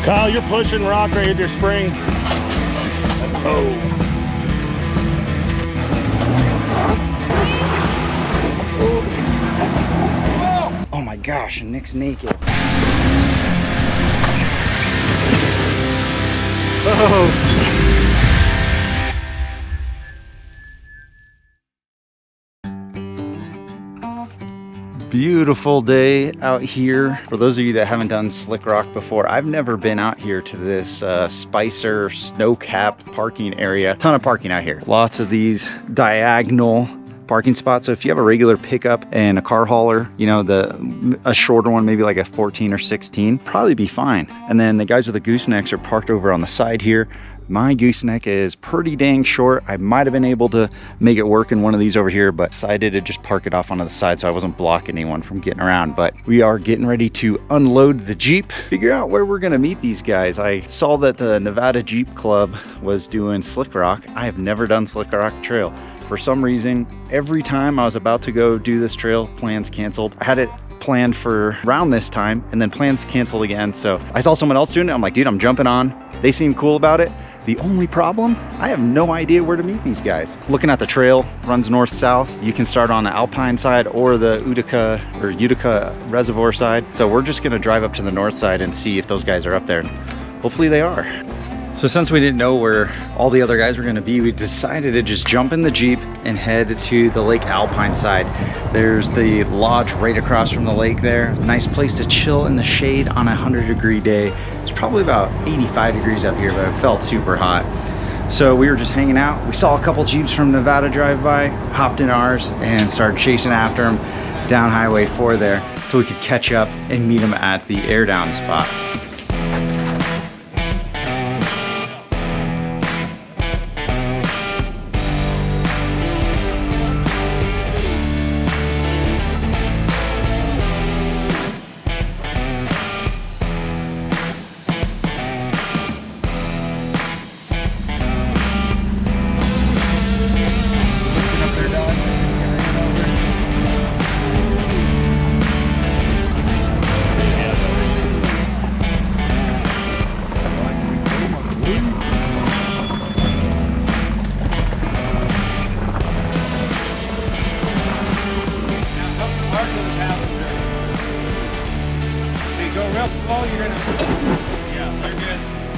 Kyle, you're pushing rock right with your spring. Oh. Oh my gosh, and Nick's naked. Oh. Beautiful day out here. For those of you that haven't done Slick Rock before, I've never been out here to this Spicer snow-capped parking area. Ton of parking out here. Lots of these diagonal parking spots. So if you have a regular pickup and a car hauler, you know, a shorter one, maybe like a 14 or 16, probably be fine. And then the guys with the goosenecks are parked over on the side here. My gooseneck is pretty dang short. I might have been able to make it work in one of these over here, but decided to just park it off onto the side so I wasn't blocking anyone from getting around. But we are getting ready to unload the Jeep, figure out where we're gonna meet these guys. I saw that the Nevada Jeep Club was doing Slick Rock. I have never done Slick Rock Trail. For some reason, every time I was about to go do this trail, plans canceled. I had it planned for around this time and then plans canceled again. So I saw someone else doing it. I'm like, dude, I'm jumping on. They seem cool about it. The only problem, I have no idea where to meet these guys. Looking at the trail, runs north-south. You can start on the Alpine side or the Utica Reservoir side. So we're just gonna drive up to the north side and see if those guys are up there. Hopefully they are. So since we didn't know where all the other guys were gonna be, we decided to just jump in the Jeep and head to the Lake Alpine side. There's the lodge right across from the lake there. Nice place to chill in the shade on a 100-degree day. It's probably about 85 degrees up here, but it felt super hot. So we were just hanging out. We saw a couple Jeeps from Nevada drive by, hopped in ours and started chasing after them down Highway 4 there so we could catch up and meet them at the air down spot.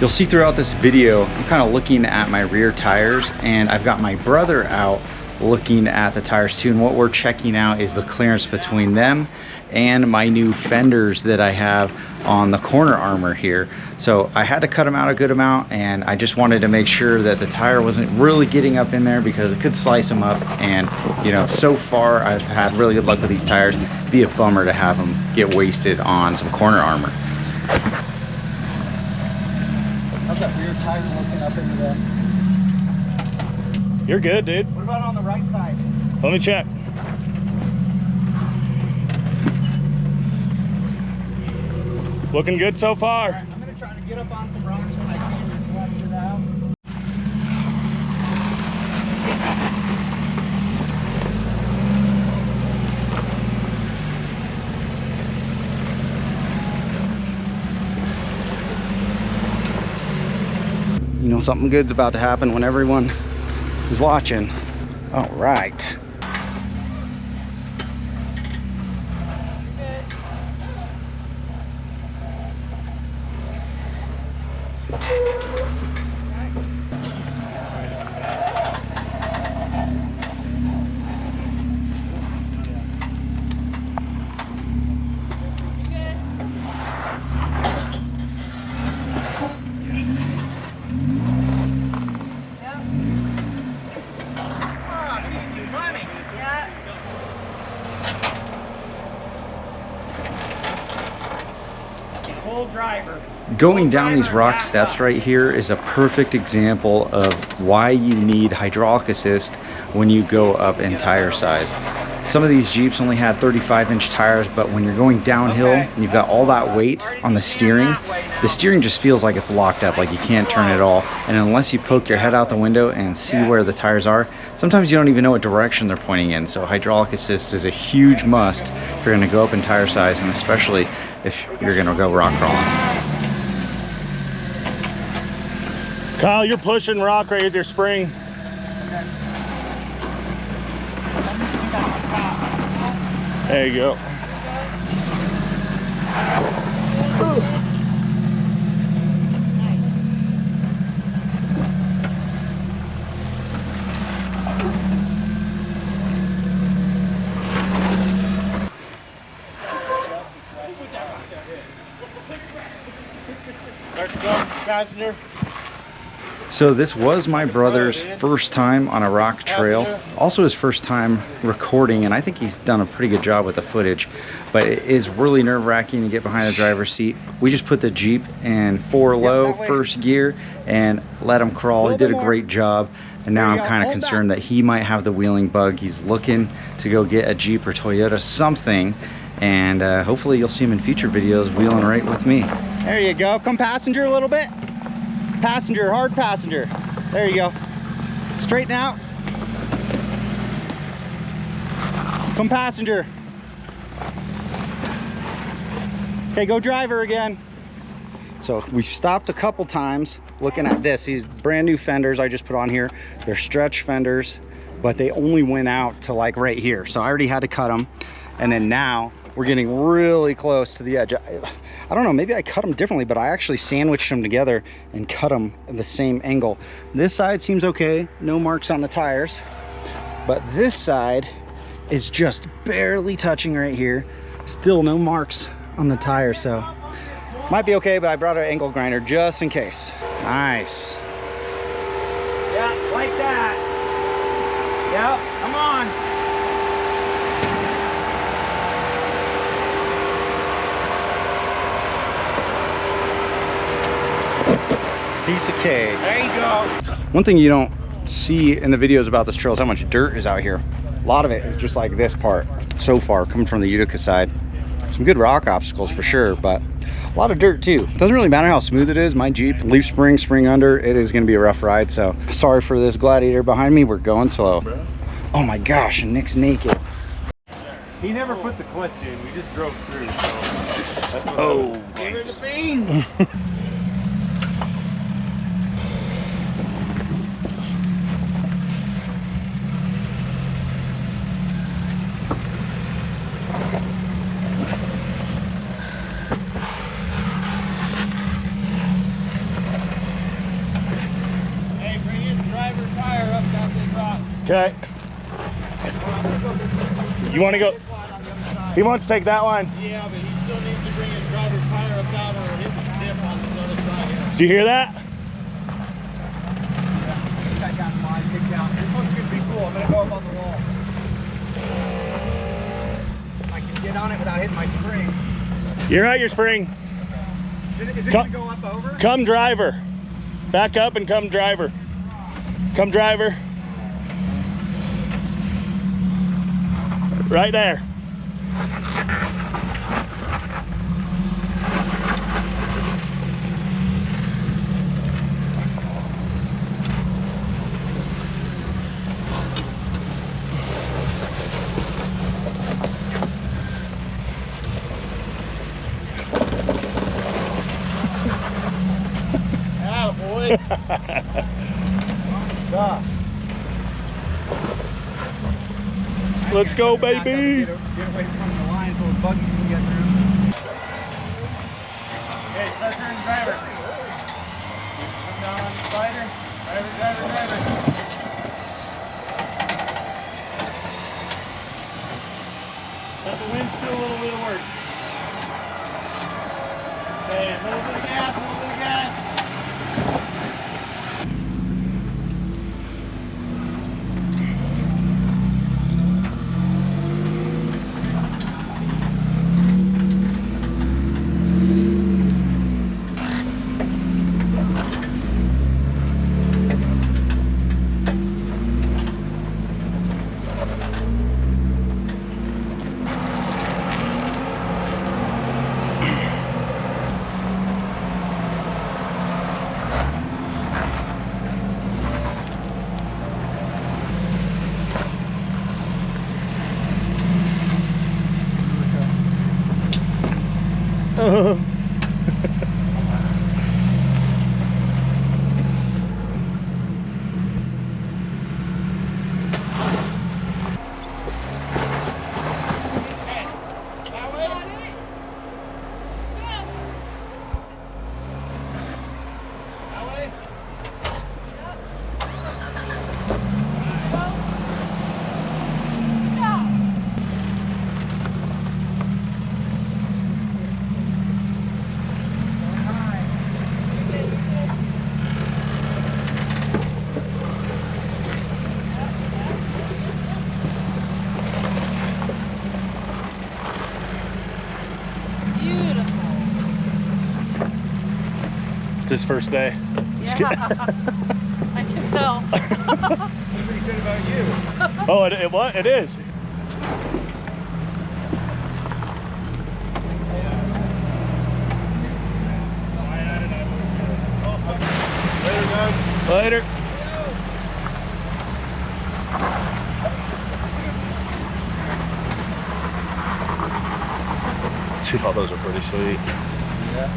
You'll see throughout this video, I'm kind of looking at my rear tires and I've got my brother out looking at the tires too. And what we're checking out is the clearance between them and my new fenders that I have on the corner armor here. So I had to cut them out a good amount and I just wanted to make sure that the tire wasn't really getting up in there because it could slice them up. And you know, so far I've had really good luck with these tires. It'd be a bummer to have them get wasted on some corner armor. How's that rear tire looking up into the... You're good, dude. What about on the right side? Let me check. Looking good so far. Right, I'm gonna try to get up on some rocks when I can and flex it out. You know, something good's about to happen when everyone is watching. All right. Going down these rock steps right here is a perfect example of why you need hydraulic assist when you go up in tire size. Some of these Jeeps only had 35-inch tires, but when you're going downhill and you've got all that weight on the steering just feels like it's locked up, like you can't turn it all. And unless you poke your head out the window and see where the tires are, sometimes you don't even know what direction they're pointing in. So hydraulic assist is a huge must if you're gonna go up in tire size, and especially if you're gonna go rock crawling. Kyle, you're pushing rock right with your spring. There you go. Start to go, passenger. So this was my brother's first time on a rock trail, also his first time recording, and I think he's done a pretty good job with the footage, but it is really nerve-wracking to get behind the driver's seat. We just put the Jeep in 4 low, first gear, and let him crawl. He did a great job, and now I'm kind of concerned that he might have the wheeling bug. He's looking to go get a Jeep or Toyota something, and hopefully you'll see him in future videos wheeling right with me. There you go. Come passenger a little bit. Passenger, hard passenger. There you go. Straighten out. Come passenger. Okay, go driver again. So we've stopped a couple times looking at this. These brand new fenders I just put on here. They're stretch fenders, but they only went out to like right here. So I already had to cut them. And then now we're getting really close to the edge. I don't know, maybe I cut them differently, but I actually sandwiched them together and cut them at the same angle. This side seems okay, no marks on the tires, but this side is just barely touching right here. Still no marks on the tire, so might be okay, but I brought an angle grinder just in case. Nice. Yeah, like that. Yep, come on. Piece of cake. There you go. One thing you don't see in the videos about this trail is how much dirt is out here. A lot of it is just like this part so far, coming from the Utica side. Some good rock obstacles for sure, but a lot of dirt too. Doesn't really matter how smooth it is. My Jeep, leaf spring, spring under, it is gonna be a rough ride. So sorry for this Gladiator behind me. We're going slow. Oh my gosh, and Nick's naked. He never put the clutch in. We just drove through. So that's what Oh, Hey, bring his driver tire up down this rock. Okay. You want to go? He wants to take that one. Yeah, but he still needs to bring his driver tire up down or hit the dip on this other side here. Did you hear that? I got mine kicked out. This one's gonna be cool. I'm gonna go up on the wall. I can get on it without hitting my spring. You're right, your spring. Is it gonna go up over? Come driver. Back up and come driver. Come driver. Right there. Attaboy. Stop. Let's go, baby. Get away from the line so the buggies can get through. Okay, start turning driver. Come down on the slider. Driver. Let the wind do a little bit of work. Okay, a little bit of gas, a little bit of gas. It's his first day. Yeah, I can tell. What he said about you? Oh, it is. Later. Dude, all those are pretty sweet. Yeah.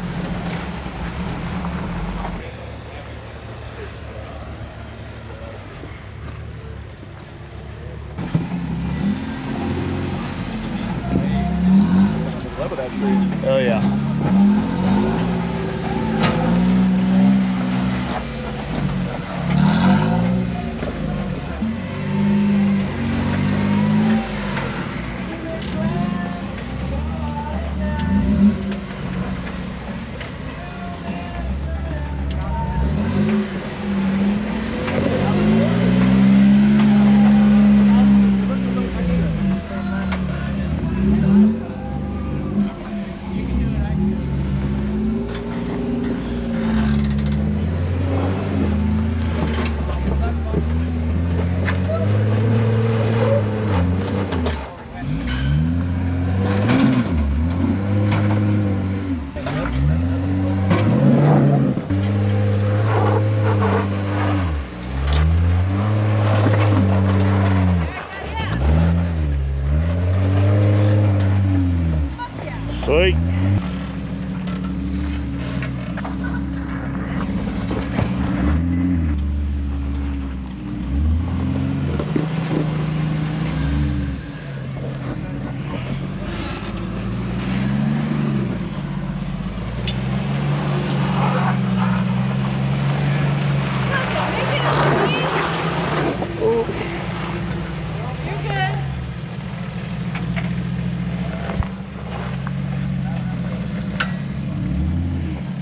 Oh yeah. Sweet. You're good.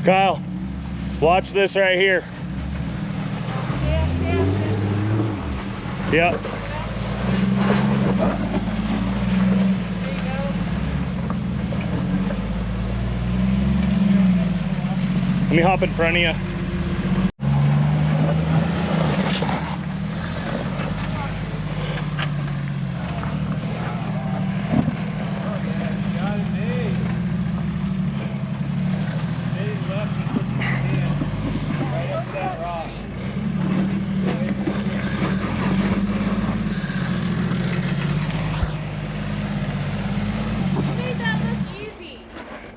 Kyle, watch this right here. Yep. Let me hop in front of you.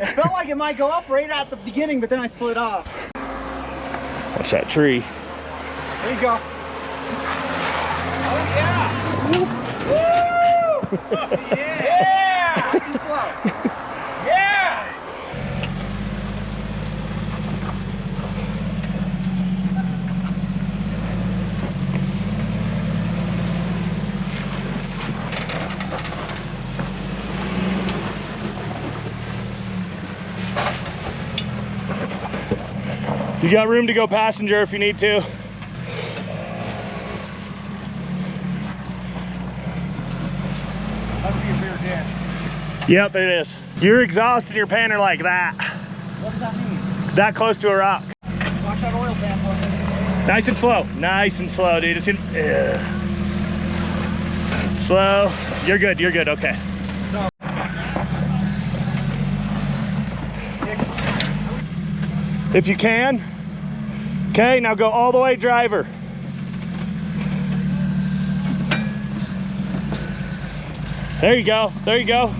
It felt like it might go up right at the beginning, but then I slid off. Watch that tree. There you go. Oh yeah! Woo! Oh, yeah! Yeah! Too slow. Yeah! You got room to go passenger if you need to. Must be a rear dent. Yep, it is. Your exhaust and your pan are like that. What does that mean? That close to a rock. Watch that oil pan. Nice and slow. Nice and slow, dude. It's in, slow. You're good. You're good. Okay. If you can. Okay, now go all the way driver. There you go. There you go.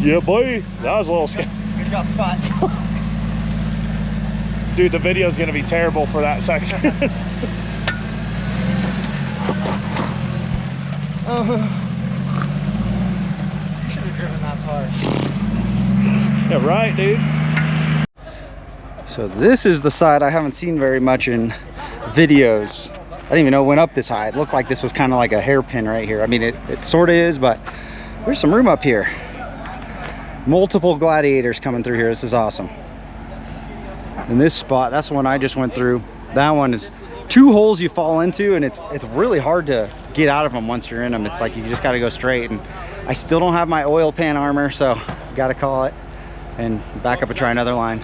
Yeah, boy. That was a little scary. Good job, Spot. Dude, the video's gonna be terrible for that section. You should have driven that far. Yeah, right, dude. So this is the side I haven't seen very much in videos. I didn't even know it went up this high. It looked like this was kind of like a hairpin right here. I mean, it sort of is, but there's some room up here. Multiple gladiators coming through here. This is awesome. And this spot, that's the one I just went through. That one is two holes you fall into, and it's really hard to get out of them once you're in them. It's like you just got to go straight, and I still don't have my oil pan armor, so got to call it and back up and try another line.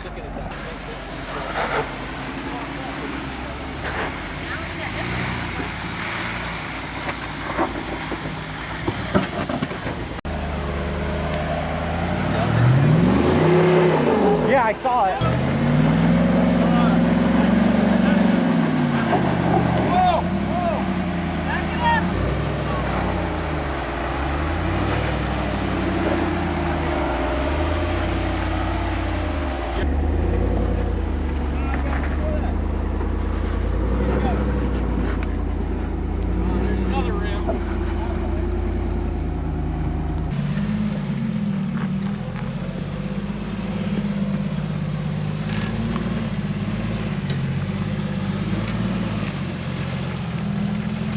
Yeah, I saw it.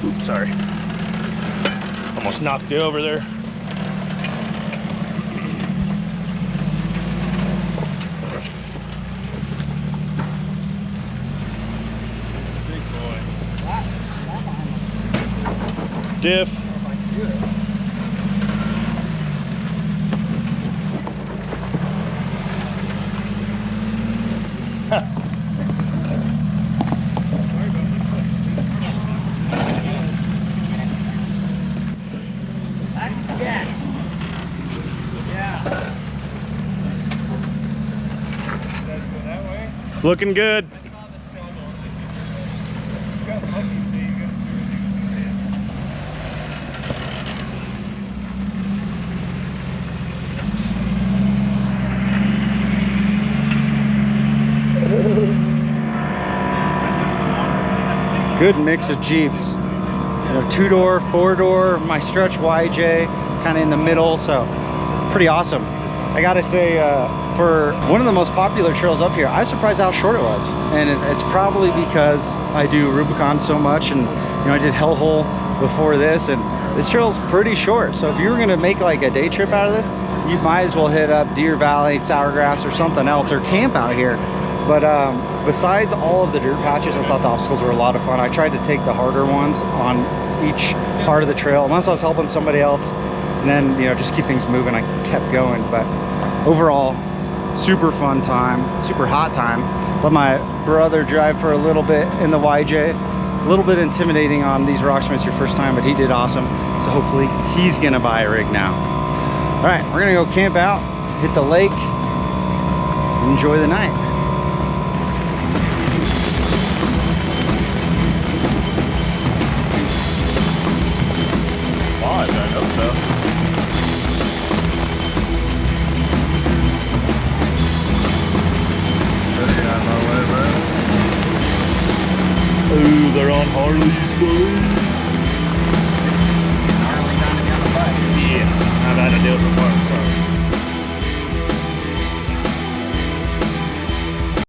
Oops, sorry. Almost knocked you over there. Big boy. Diff. Looking good. Good mix of Jeeps. You know, 2-door, 4-door, my stretch YJ kind of in the middle, so pretty awesome. I gotta say, for one of the most popular trails up here, I was surprised how short it was. And it's probably because I do Rubicon so much, and you know, I did Hellhole before this, and this trail's pretty short. So if you were gonna make like a day trip out of this, you might as well hit up Deer Valley, Sourgrass, or something else, or camp out here. But besides all of the dirt patches, I thought the obstacles were a lot of fun. I tried to take the harder ones on each part of the trail, unless I was helping somebody else, and then, you know, just keep things moving. I kept going. But overall, super fun time, super hot time. Let my brother drive for a little bit in the YJ. A little bit intimidating on these rocks when it's your first time, but he did awesome. So hopefully he's gonna buy a rig now. All right, we're gonna go camp out, hit the lake, and enjoy the night. I hope so. Ooh, they're on Harleys, boys. Harley trying to be on the bike. Yeah, I've had to do it before, so.